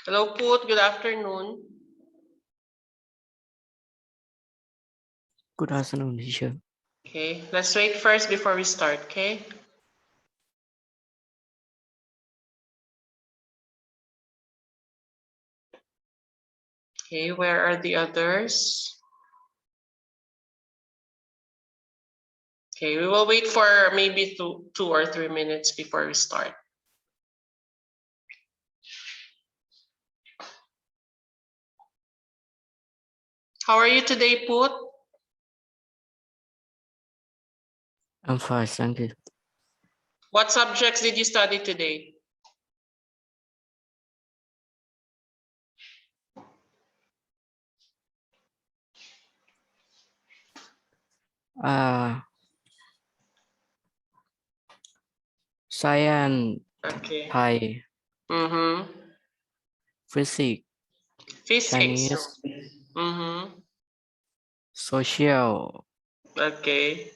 Hello, Put. Good afternoon. Good afternoon, teacher. Okay, let's wait first before we start, okay? Okay, where are the others? Okay, we will wait for maybe two or 3 minutes before we start. How are you today, Put? I'm fine, thank you. What subjects did you study today? Science, Okay. Thai, Mm-hmm. Physics, Physics. Chinese, Mm-hmm. Social. Okay.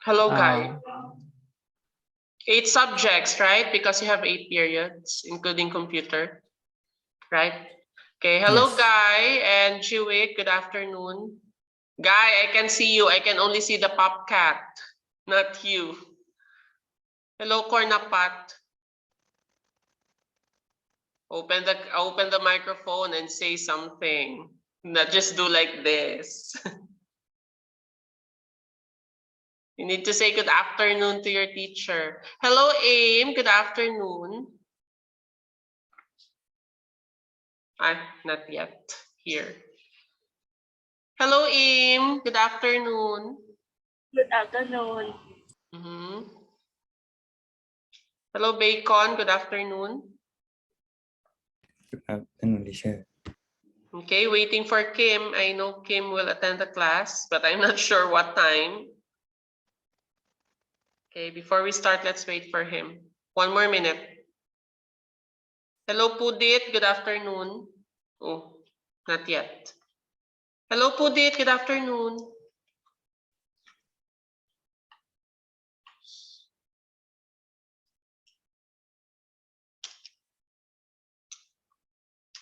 Hello, Guy. Uh, 8 subjects, right? Because you have 8 periods, including computer, right? Okay. Hello, yes. Guy and Chiwik. Good afternoon. Guy, I can see you. I can only see the pop cat, not you. Hello, Cornapat. Open the microphone and say something. Not just do like this. You need to say good afternoon to your teacher. Hello, Aim. Good afternoon. Not yet. Here. Hello, Aim. Good afternoon. Good afternoon. Hello, Bacon. Good afternoon. Good afternoon, teacher. Okay, waiting for Kim. I know Kim will attend the class, but I'm not sure what time. Okay, before we start, let's wait for him. 1 more minute. Hello, Pudit. Good afternoon. Oh, not yet. Hello, Pudit. Good afternoon.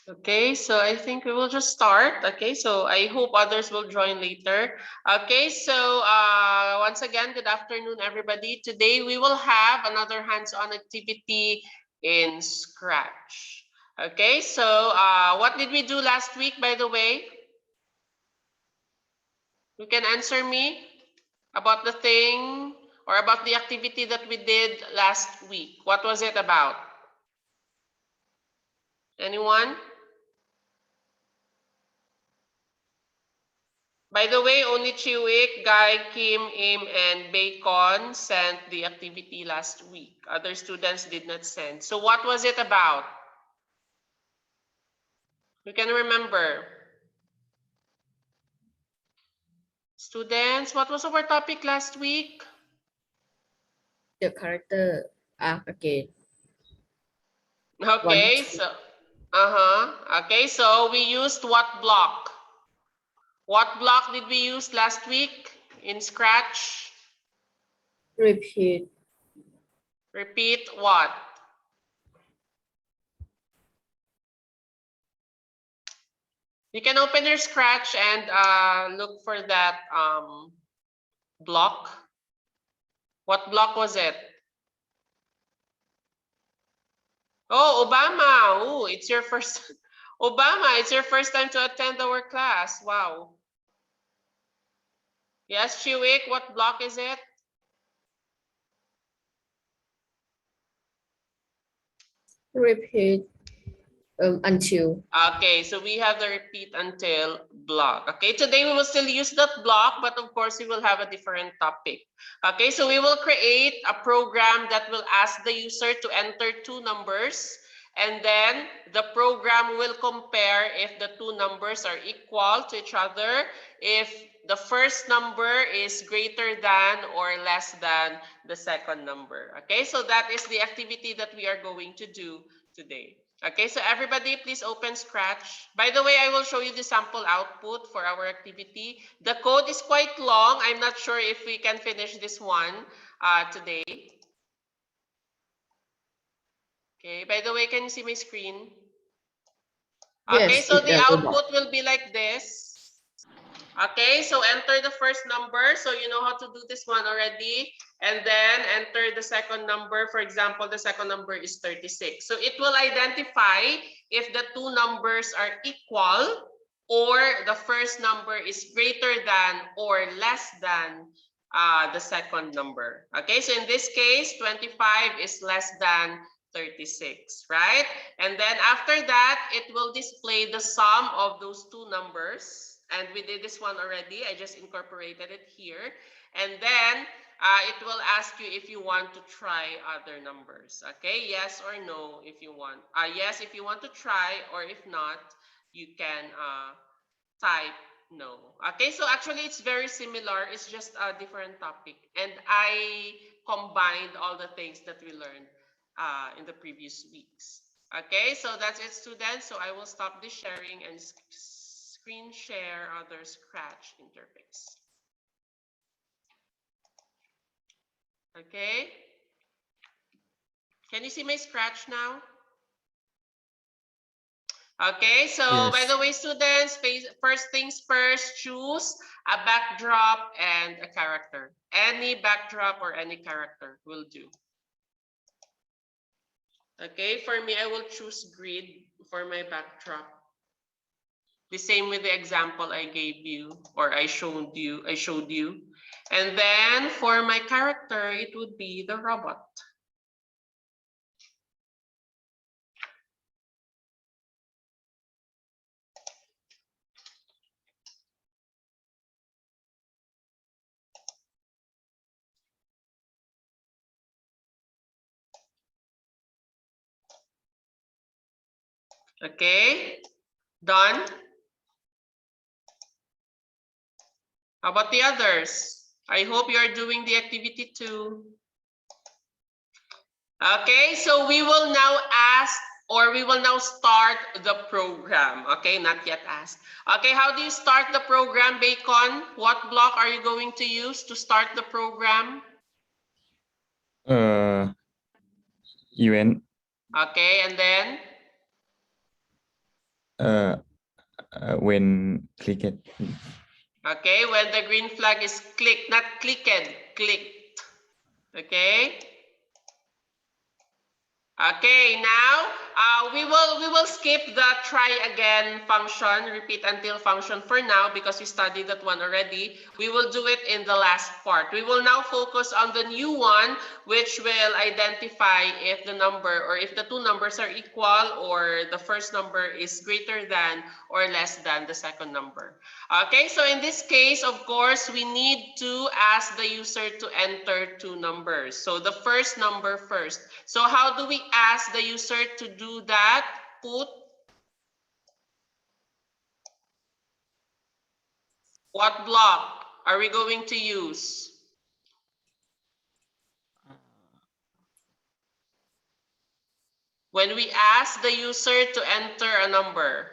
Okay, so I think we will just start. Okay, so I hope others will join later. Okay, so once again, good afternoon, everybody. Today we will have another hands-on activity in Scratch. Okay, so what did we do last week, by the way? You can answer me about the thing or about the activity that we did last week. What was it about? Anyone? By the way, only Chiwik, Guy, Kim, Im, and Bacon sent the activity last week. Other students did not send. So what was it about? You can remember. Students, what was our topic last week? The character arc again. Okay, so okay, so we used what block? What block did we use last week in Scratch? Repeat. Repeat what? You can open your Scratch and look for that block. What block was it? Oh, Obama. Oh, it's your first Obama, it's your first time to attend our class. Wow. Yes, Chiwik, what block is it? Repeat until. Okay, so we have the repeat until block. Okay, today we will still use that block, but of course we will have a different topic. Okay, so we will create a program that will ask the user to enter 2 numbers, and then the program will compare if the 2 numbers are equal to each other, if the first number is greater than or less than the second number. Okay, so that is the activity that we are going to do today. Okay, so everybody, please open Scratch. By the way, I will show you the sample output for our activity. The code is quite long. I'm not sure if we can finish this one today. Okay, by the way, can you see my screen? Yes, Okay, so the it's output will be like this. Okay, so enter the first number. So you know how to do this one already. And then enter the second number. For example, the second number is 36. So it will identify if the two numbers are equal or the first number is greater than or less than the second number. Okay, so in this case, 25 is less than 36, right? And then after that, it will display the sum of those two numbers. And we did this one already. I just incorporated it here. And then it will ask you if you want to try other numbers. Okay, yes or no if you want. Yes, if you want to try, or if not, you can type no. Okay, so actually it's very similar. It's just a different topic. And I combined all the things that we learned in the previous weeks. Okay, so that's it, students. So I will stop the sharing and screen share other Scratch interface. Okay. Can you see my Scratch now? Okay, so by Yes. the way, students, first things first, choose a backdrop and a character. Any backdrop or any character will do. Okay, for me, I will choose grid for my backdrop. The same with the example I gave you or I showed you. And then for my character, it would be the robot. Okay, done. How about the others? I hope you are doing the activity too. Okay, so we will now ask or we will now start the program. Okay, not yet asked. Okay, how do you start the program, Bacon? What block are you going to use to start the program? Event. Okay, and then? When click it. Okay, when the green flag is clicked, not clicked, clicked. Okay. Okay, now we will skip the try again function, repeat until function for now because we studied that one already. We will do it in the last part. We will now focus on the new one, which will identify if the number or if the two numbers are equal or the first number is greater than or less than the second number. Okay, so in this case, of course, we need to ask the user to enter two numbers. So the first number first. So how do we ask the user to do that? Put what block are we going to use? When we ask the user to enter a number.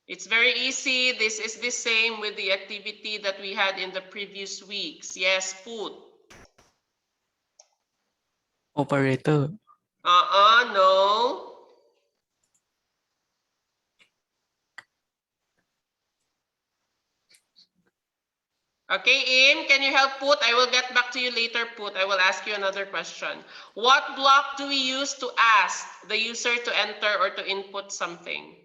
It's very easy. This is the same with the activity that we had in the previous weeks. Yes, put. Operator. No. Okay, Im, can you help put? I will get back to you later, put. I will ask you another question. What block do we use to ask the user to enter or to input something?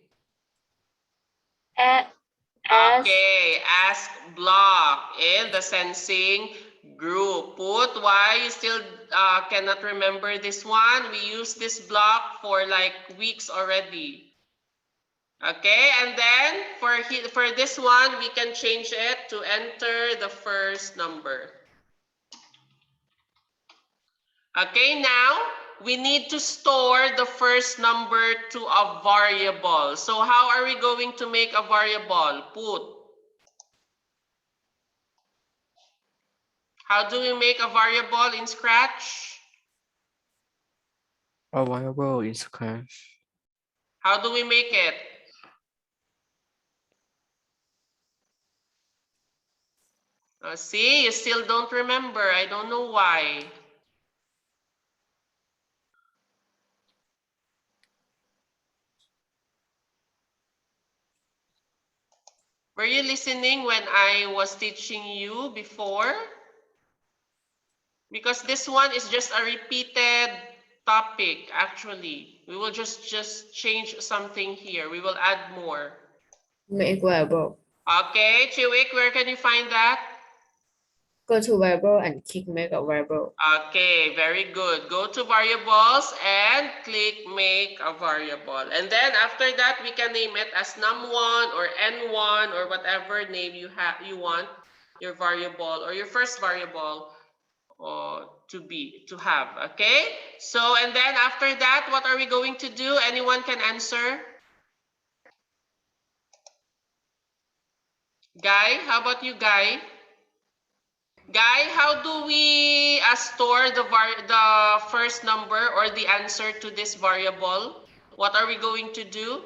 Okay, ask block in the sensing group. Put, why you still cannot remember this one? We use this block for like weeks already. Okay, and then for this one, we can change it to enter the first number. Okay, now we need to store the first number to a variable. So how are we going to make a variable? Put. How do we make a variable in Scratch? A variable in Scratch. How do we make it? See, you still don't remember. I don't know why. Were you listening when I was teaching you before? Because this one is just a repeated topic, actually. We will just change something here. We will add more. Make variable. Okay, Chiwik, where can you find that? Go to variable and click make a variable. Okay, very good. Go to variables and click make a variable. And then after that, we can name it as num1 or n1 or whatever name you want your variable or your first variable to have. Okay, so and then after that, what are we going to do? Anyone can answer? Guy, how about you, Guy? Guy, how do we store the first number or the answer to this variable? What are we going to do?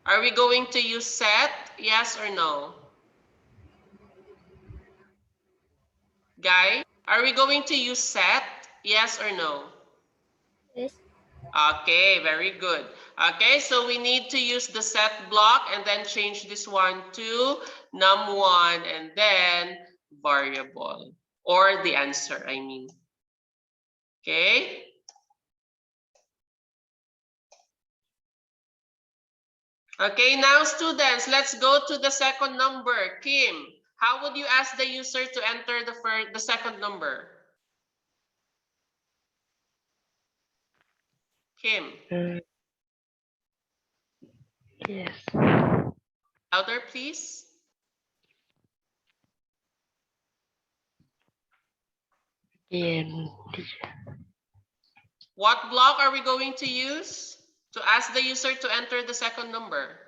Are we going to use set? Yes or no? Guy, are we going to use set? Yes or no? Yes. Okay, very good. Okay, so we need to use the set block and then change this one to num1 and then variable or the answer, I mean. Okay. Okay, now students, let's go to the second number. Kim, how would you ask the user to enter the second number? Kim. Yes. Louder, please. Again. What block are we going to use to ask the user to enter the second number?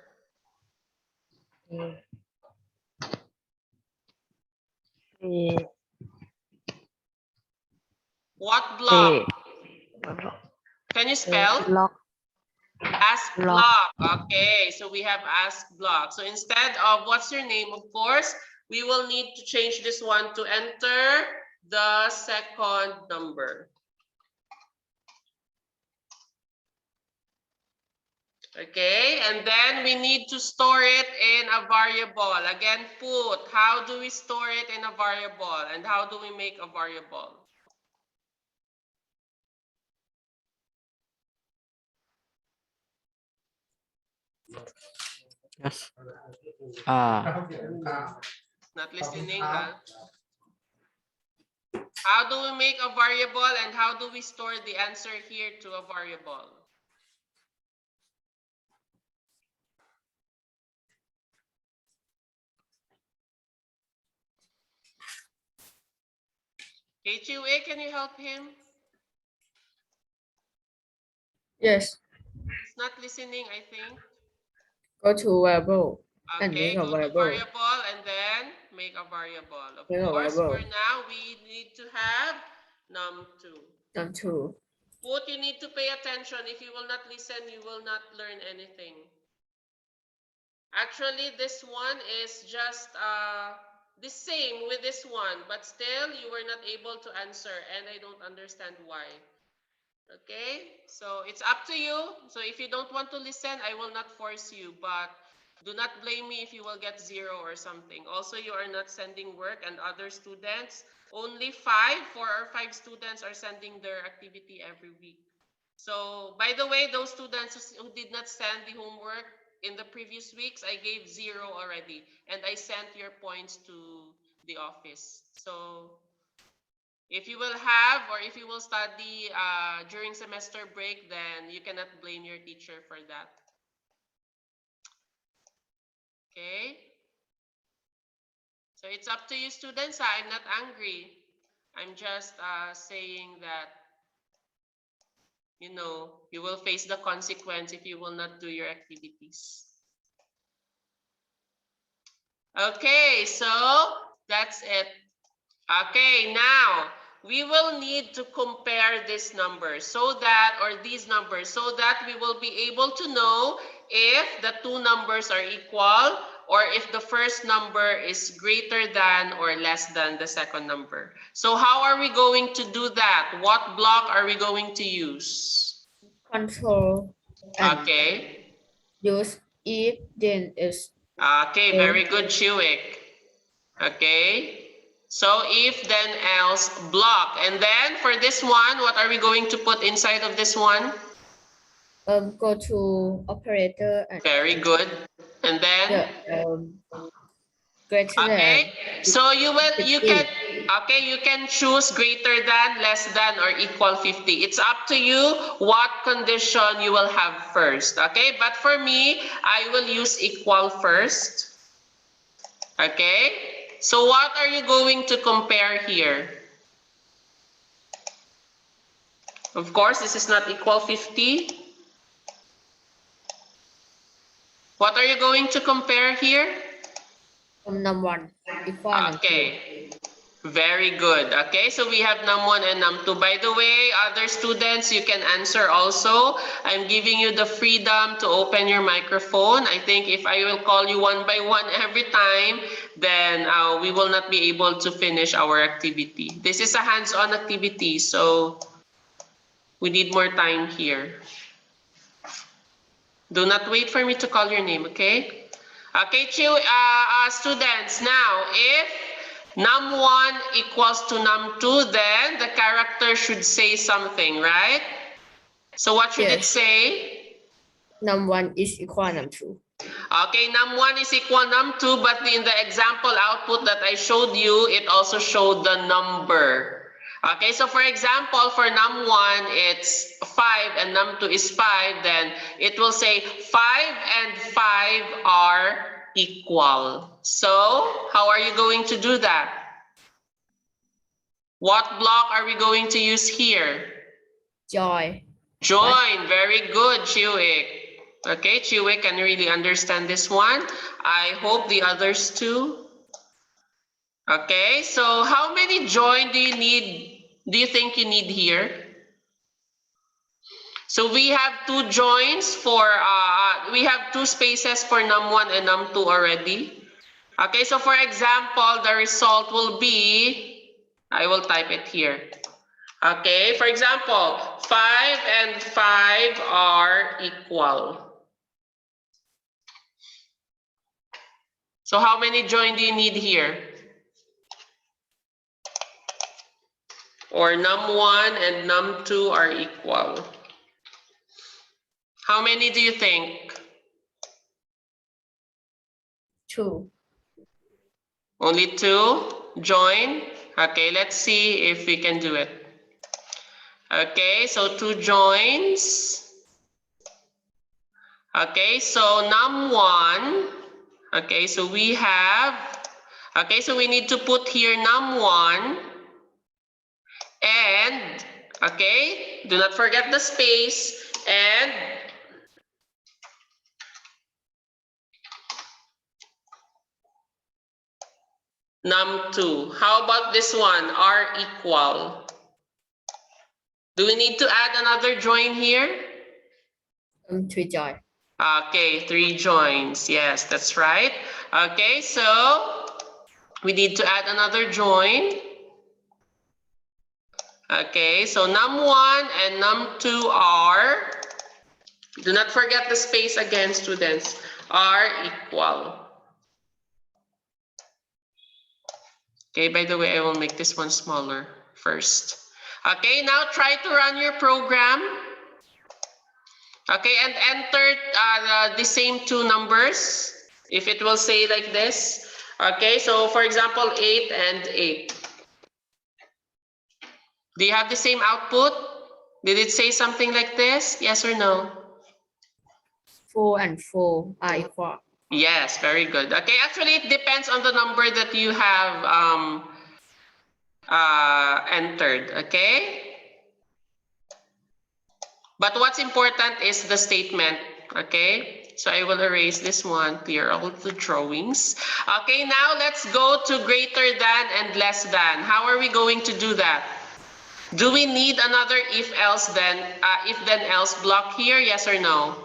What block? Can you spell? Block. Ask block. Okay, so we have ask block. So instead of what's your name, of course, we will need to change this one to enter the second number. Okay, and then we need to store it in a variable. Again, put, how do we store it in a variable and how do we make a variable? Yes. Not listening, huh? How do we make a variable and how do we store the answer here to a variable? KQA, can you help him? Yes. He's not listening, I think. Go to variable and Okay, make a go to variable. variable and then make a variable. Of Make a course, for variable. now, we need to have num2. Num2. Put, you need to pay attention. If you will not listen, you will not learn anything. Actually, this one is just the same with this one, but still you were not able to answer and I don't understand why. Okay, so it's up to you. So if you don't want to listen, I will not force you, but do not blame me if you will get 0 or something. Also, you are not sending work and other students, only 4 or 5 students are sending their activity every week. So by the way, those students who did not send the homework in the previous weeks, I gave 0 already and I sent your points to the office. So if you will have or if you will study during semester break, then you cannot blame your teacher for that. Okay? So it's up to you, students. I'm not angry. I'm just saying that, you know, you will face the consequence if you will not do your activities. Okay, so that's it. Okay, now we will need to compare this number so that, or these numbers, so that we will be able to know if the two numbers are equal or if the first number is greater than or less than the second number. So how are we going to do that? What block are we going to use? Control and Okay. use if then is Okay, very good, Chiwik. Okay. So if then else block. And then for this one, what are we going to put inside of this one? Go to operator and Very good. And then greater okay, than so you 50. can choose greater than, less than, or equal 50. It's up to you what condition you will have first. Okay, but for me, I will use equal first. Okay, so what are you going to compare here? Of course, this is not equal 50. What are you going to compare here? Num1 equal num2. Okay. Very good. Okay, so we have num1 and num2. By the way, other students, you can answer also. I'm giving you the freedom to open your microphone. I think if I will call you one by one every time, then we will not be able to finish our activity. This is a hands-on activity, so we need more time here. Do not wait for me to call your name, okay? Okay, students, now if num1 equals to num2, then the character should say something, right? So what should it Yes. say? Num1 is equal num2. Okay, num1 is equal num2, but in the example output that I showed you, it also showed the number. Okay, so for example, for num1, it's 5 and num2 is 5, then it will say 5 and 5 are equal. So, how are you going to do that? What block are we going to use here? Join. Join, very good, Chiwik. Okay, Chiwik can really understand this one. I hope the others too. Okay, so how many join do you think you need here? So we have two joins for, we have two spaces for num1 and num2 already. Okay, so for example, the result will be, I will type it here. Okay, for example, 5 and 5 are equal. So how many join do you need here? Or num1 and num2 are equal. How many do you think? 2. Only 2 join? Okay, let's see if we can do it. Okay, so 2 joins. Okay, so num1. Okay, so we have, okay, so we need to put here num1 and, okay, do not forget the space, and num2. How about this one, are equal? Do we need to add another join here? 3 join. Okay, 3 joins. Yes, that's right. Okay, so we need to add another join. Okay, so num1 and num2 are, do not forget the space again, students, are equal. Okay, by the way, I will make this one smaller first. Okay, now try to run your program. Okay, and enter the same 2 numbers. If it will say like this. Okay, so for example, 8 and 8. Do you have the same output? Did it say something like this? Yes or no? 4 and 4 are equal. Yes, very good. Okay, actually it depends on the number that you have entered, okay? But what's important is the statement, okay? So I will erase this one, clear all the drawings. Okay, now let's go to greater than and less than. How are we going to do that? Do we need another if then else block here? Yes or no?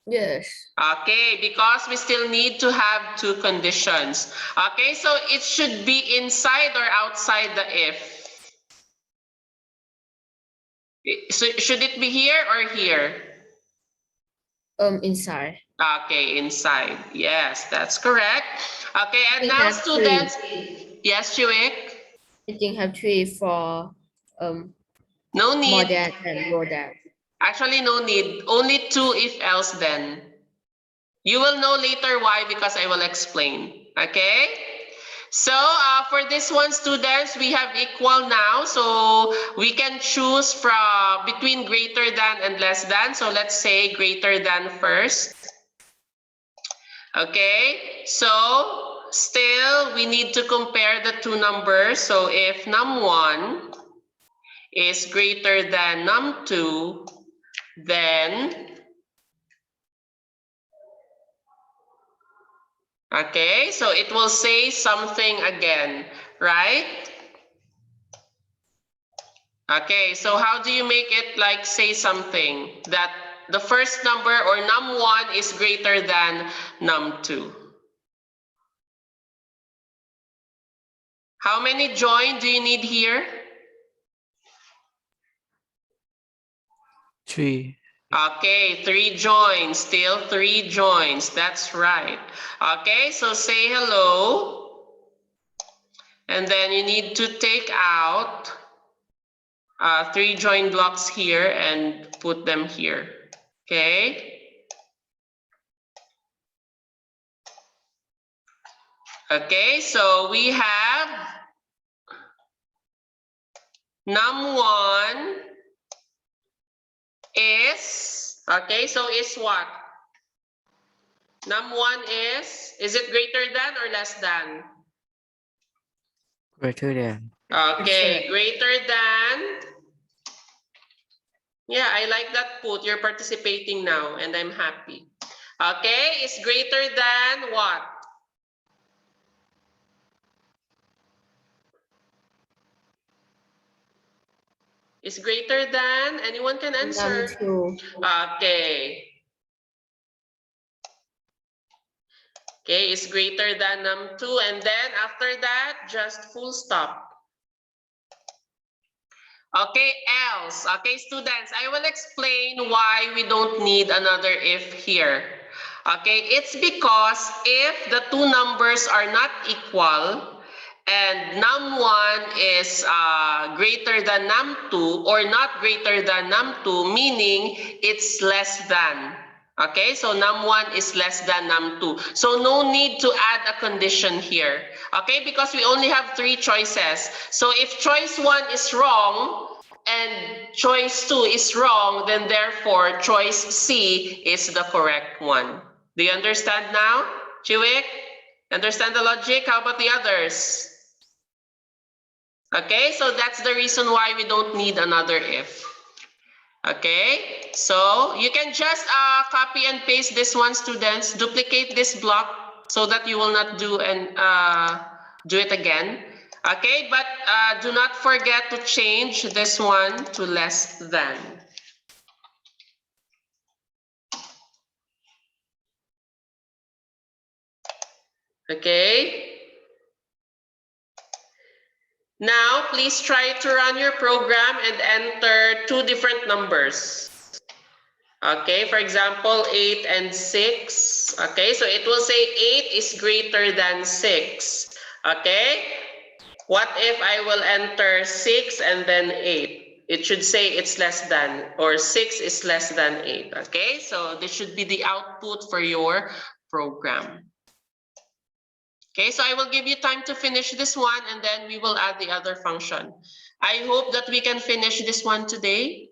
Yes. Okay, because we still need to have 2 conditions. Okay, so it should be inside or outside the if. So should it be here or here? Inside. Okay, inside. Yes, that's correct. Okay, and We now have students. Yes, Chiwik? I think have 3 for No more need. than and more than. Actually, no need. Only 2 if else then. You will know later why because I will explain. Okay? So for this one, students, we have equal now. So we can choose from between greater than and less than. So let's say greater than first. Okay? So still, we need to compare the two numbers. So if num1 is greater than num2, then okay, so it will say something again, right? Okay, so how do you make it like say something that the first number or num1 is greater than num2? How many join do you need here? 3. Okay, 3 joins, still 3 joins, that's right. Okay, so say hello. And then you need to take out 3 join blocks here and put them here. Okay. Okay, so we have num1 is, okay, so is what? Num1 is it greater than or less than? Greater than. Okay, greater than. Yeah, I like that put. You're participating now and I'm happy. Okay, is greater than what? Is greater than, anyone can answer. Num2. Okay. Okay, is greater than num2 and then after that, just full stop. Okay, else. Okay, students, I will explain why we don't need another if here. Okay, it's because if the two numbers are not equal and num1 is greater than num2 or not greater than num2, meaning it's less than. Okay, so num1 is less than num2. So no need to add a condition here. Okay, because we only have 3 choices. So if choice 1 is wrong and choice 2 is wrong, then therefore choice C is the correct one. Do you understand now, Chiwik? Understand the logic? How about the others? Okay, so that's the reason why we don't need another if. Okay, so you can just copy and paste this one, students. Duplicate this block so that you will not do it again. Okay, but do not forget to change this one to less than. Okay. Now, please try to run your program and enter 2 different numbers. Okay, for example, 8 and 6. Okay, so it will say 8 is greater than 6. Okay, what if I will enter 6 and then 8? It should say it's less than, or 6 is less than 8. Okay, so this should be the output for your program. Okay, so I will give you time to finish this one and then we will add the other function. I hope that we can finish this one today.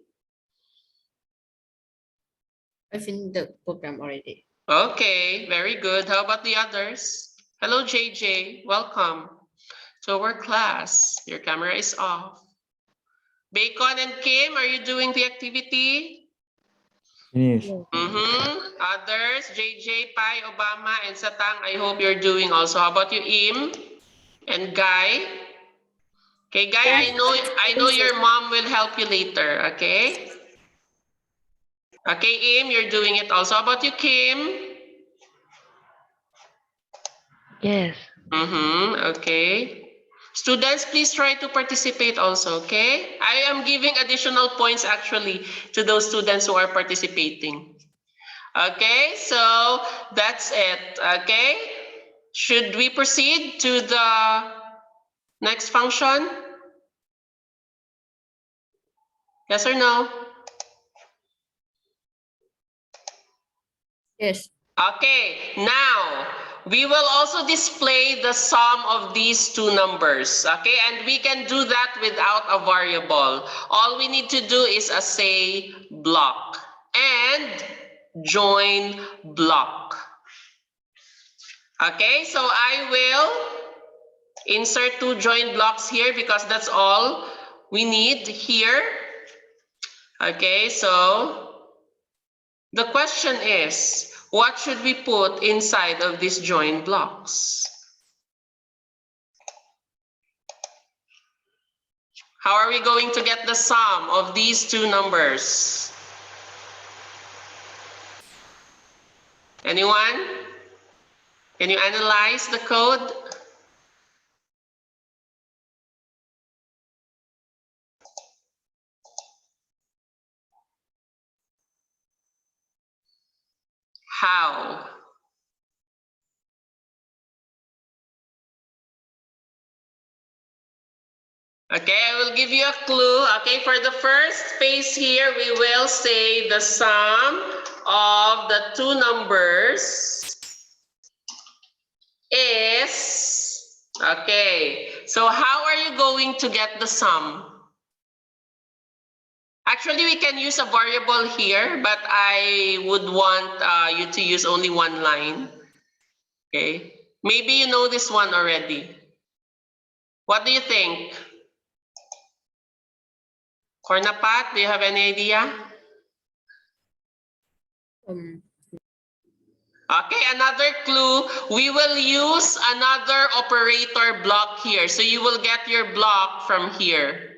I finished the program already. Okay, very good. How about the others? Hello, JJ. Welcome to our class. Your camera is off. Bacon and Kim, are you doing the activity? Finish. Others, JJ, Pai, Obama, and Satang, I hope you're doing also. How about you, Im and Guy? Okay, Guy, I know your mom will help you later, okay? Okay, Im, you're doing it also. How about you, Kim? Yes. Okay. Students, please try to participate also, okay? I am giving additional points actually to those students who are participating. Okay, so that's it. Okay, should we proceed to the next function? Yes or no? Yes. Okay, now we will also display the sum of these two numbers. Okay, and we can do that without a variable. All we need to do is a say block and join block. Okay, so I will insert two join blocks here because that's all we need here. Okay, so the question is, what should we put inside of these join blocks? How are we going to get the sum of these two numbers? Anyone? Can you analyze the code? How? Okay, I will give you a clue. Okay, for the first space here, we will say the sum of the two numbers is, okay, so how are you going to get the sum? Actually, we can use a variable here, but I would want you to use only one line. Okay, maybe you know this one already. What do you think? Cornapat, do you have any idea? Okay, another clue, we will use another operator block here. So you will get your block from here.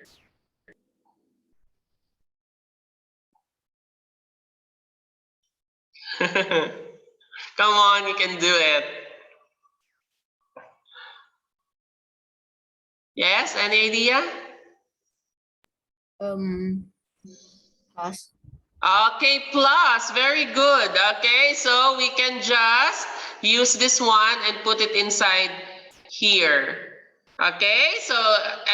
Come on, you can do it. Yes, any idea? Plus. Okay, plus, very good. Okay, so we can just use this one and put it inside here. Okay, so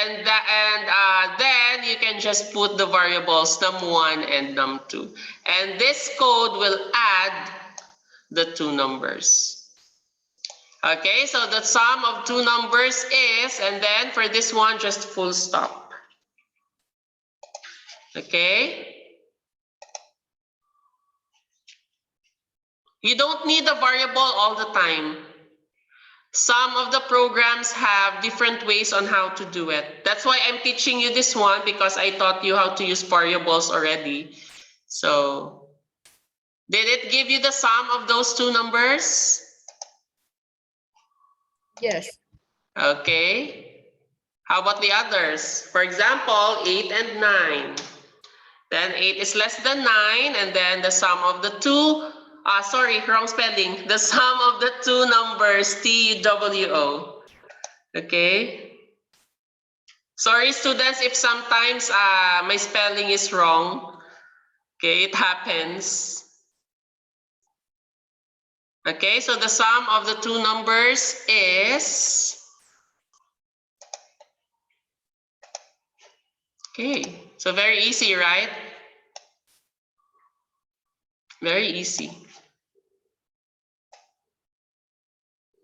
and then you can just put the variables num1 and num2, and this code will add the two numbers. Okay, so the sum of two numbers is, and then for this one, just full stop. Okay. You don't need a variable all the time. Some of the programs have different ways on how to do it. That's why I'm teaching you this one, because I taught you how to use variables already. So, did it give you the sum of those two numbers? Yes. Okay. How about the others? For example, 8 and 9. Then 8 is less than 9, and then the sum of the two, sorry, wrong spelling. The sum of the two numbers, TWO. Okay. Sorry, students, if sometimes my spelling is wrong. Okay, it happens. Okay, so the sum of the two numbers is, okay, so very easy, right? Very easy.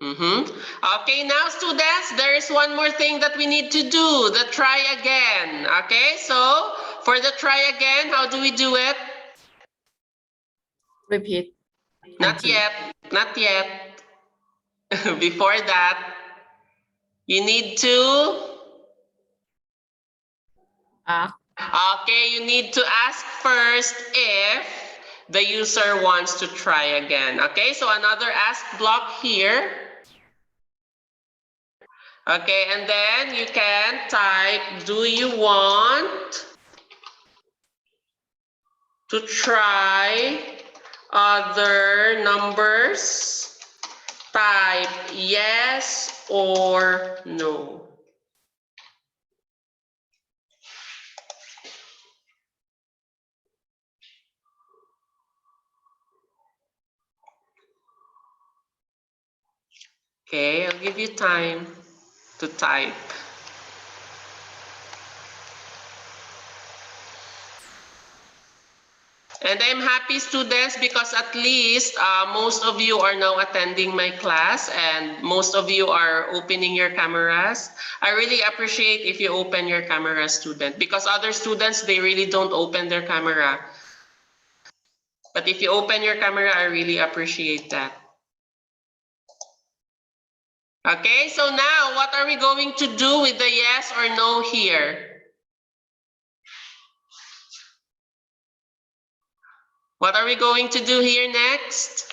Okay, now students, there is one more thing that we need to do, the try again. Okay, so for the try again, how do we do it? Repeat. Not yet, not yet. Before that, you need to, okay, you need to ask first if the user wants to try again. Okay, so another ask block here. Okay, and then you can type, do you want to try other numbers? Type yes or no. Okay, I'll give you time to type. And I'm happy, students, because at least most of you are now attending my class and most of you are opening your cameras. I really appreciate if you open your camera, student, because other students, they really don't open their camera. But if you open your camera, I really appreciate that. Okay, so now what are we going to do with the yes or no here? What are we going to do here next?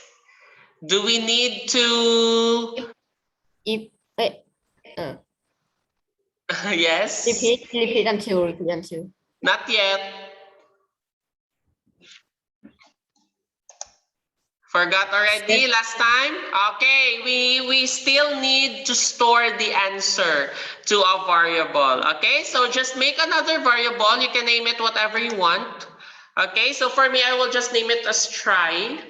Do we need to... If Yes? repeat until. Not yet. Forgot already last time? Okay, we still need to store the answer to a variable. Okay, so just make another variable. You can name it whatever you want. Okay, so for me, I will just name it as try.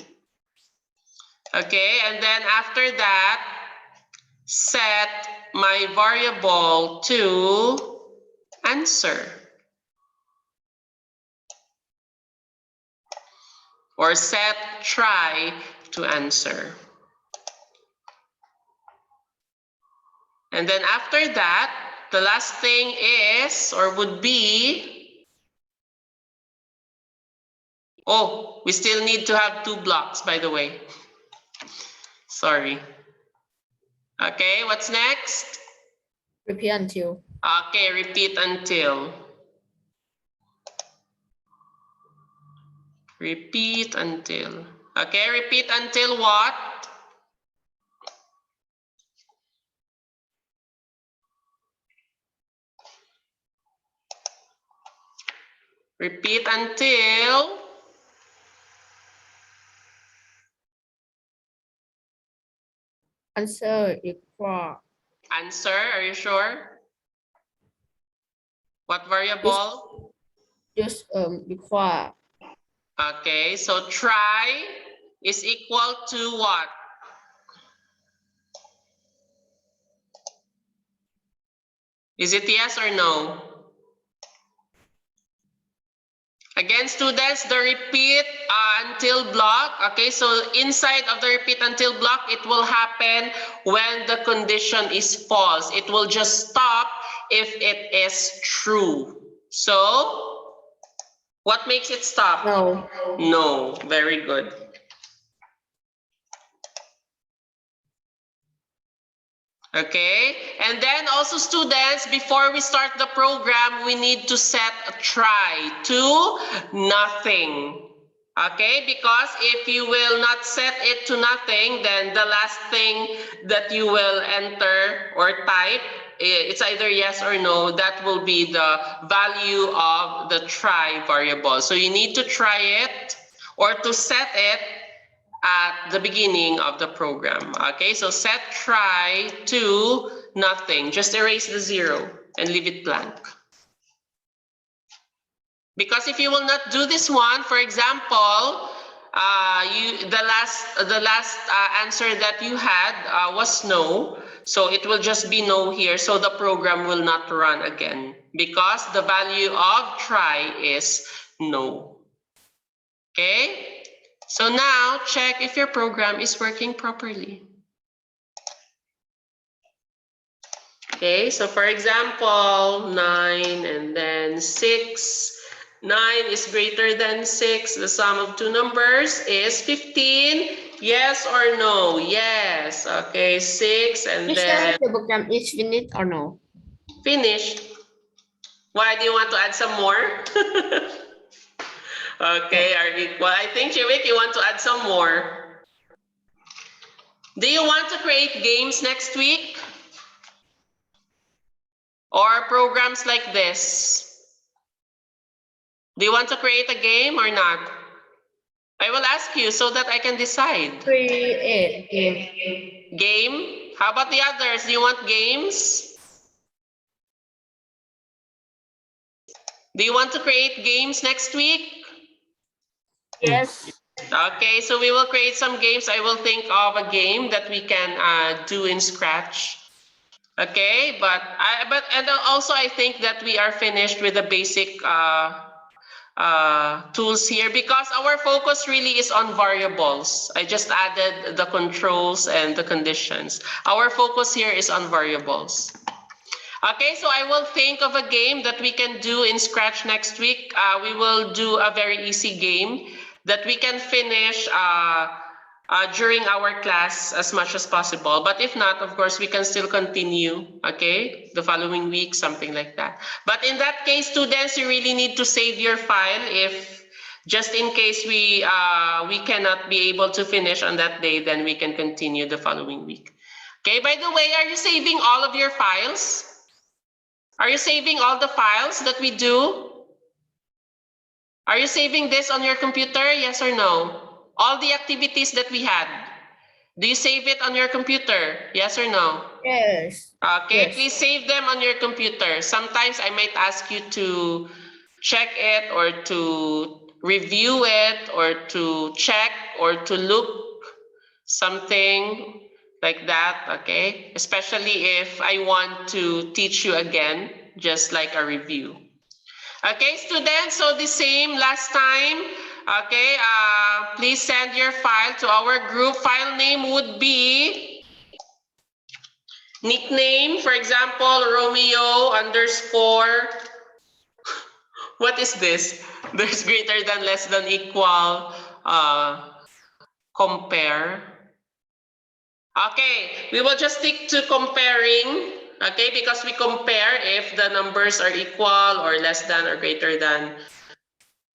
Okay, and then after that, set my variable to answer. Or set try to answer. And then after that, the last thing is, or would be, oh, we still need to have 2 blocks, by the way. Sorry. Okay, what's next? Repeat until. Okay, repeat until. Repeat until. Okay, repeat until what? Repeat until... Answer equal. Answer, are you sure? What variable? Just equal. Okay, so try is equal to what? Is it yes or no? Again, students, the repeat until block. Okay, so inside of the repeat until block, it will happen when the condition is false. It will just stop if it is true. So, what makes it stop? No. No. Very good. Okay, and then also students, before we start the program, we need to set a try to nothing. Okay, because if you will not set it to nothing, then the last thing that you will enter or type, it's either yes or no, that will be the value of the try variable. So you need to try it or to set it at the beginning of the program. Okay, so set try to nothing. Just erase the 0 and leave it blank. Because if you will not do this one, for example, the last answer that you had was no. So it will just be no here. So the program will not run again because the value of try is no. Okay. So now check if your program is working properly. Okay, so for example, 9 and then 6. 9 is greater than 6. The sum of 2 numbers is 15. Yes or no? Yes. Okay, 6 and then The program is finished or no? finished. Why do you want to add some more? Okay, well, I think Chivik, you want to add some more. Do you want to create games next week? Or programs like this? Do you want to create a game or not? I will ask you so that I can decide. Create game. Game? How about the others? Do you want games? Do you want to create games next week? Yes. Okay, so we will create some games. I will think of a game that we can do in Scratch. Okay, and also I think that we are finished with the basic tools here because our focus really is on variables. I just added the controls and the conditions. Our focus here is on variables. Okay, so I will think of a game that we can do in Scratch next week. We will do a very easy game that we can finish during our class as much as possible. But if not, of course, we can still continue, okay, the following week, something like that. But in that case, students, you really need to save your file if just in case we cannot be able to finish on that day, then we can continue the following week. Okay, by the way, are you saving all of your files? Are you saving all the files that we do? Are you saving this on your computer? Yes or no? All the activities that we had. Do you save it on your computer? Yes or no? Yes. Okay, Yes. please save them on your computer. Sometimes I might ask you to check it or to review it or to check or to look something like that, okay? Especially if I want to teach you again, just like a review. Okay, students, so the same last time, okay, please send your file to our group. File name would be nickname, for example, Romeo _ what is this? There's greater than, less than, equal, compare. Okay, we will just stick to comparing, okay, because we compare if the numbers are equal or less than or greater than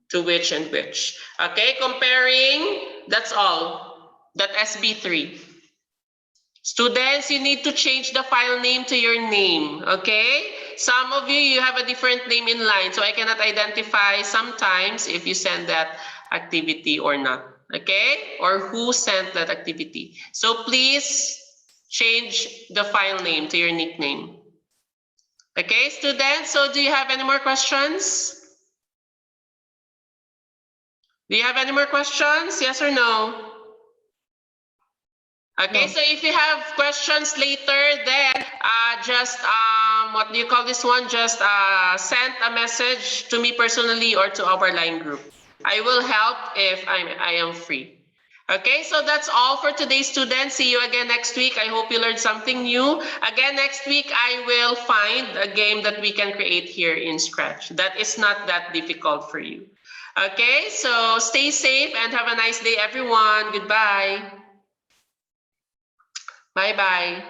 to which and which. Okay, comparing, that's all. That SB3. Students, you need to change the file name to your name, okay? Some of you have a different name in line, so I cannot identify sometimes if you send that activity or not, okay? Or who sent that activity. So please change the file name to your nickname. Okay, students, so do you have any more questions? Do you have any more questions? Yes or no? Okay, No. so if you have questions later, then just what do you call this one? Just send a message to me personally or to our line group. I will help if I am free. Okay, so that's all for today, students. See you again next week. I hope you learned something new. Again, next week, I will find a game that we can create here in Scratch. That is not that difficult for you. Okay, so stay safe and have a nice day, everyone. Goodbye. Bye-bye.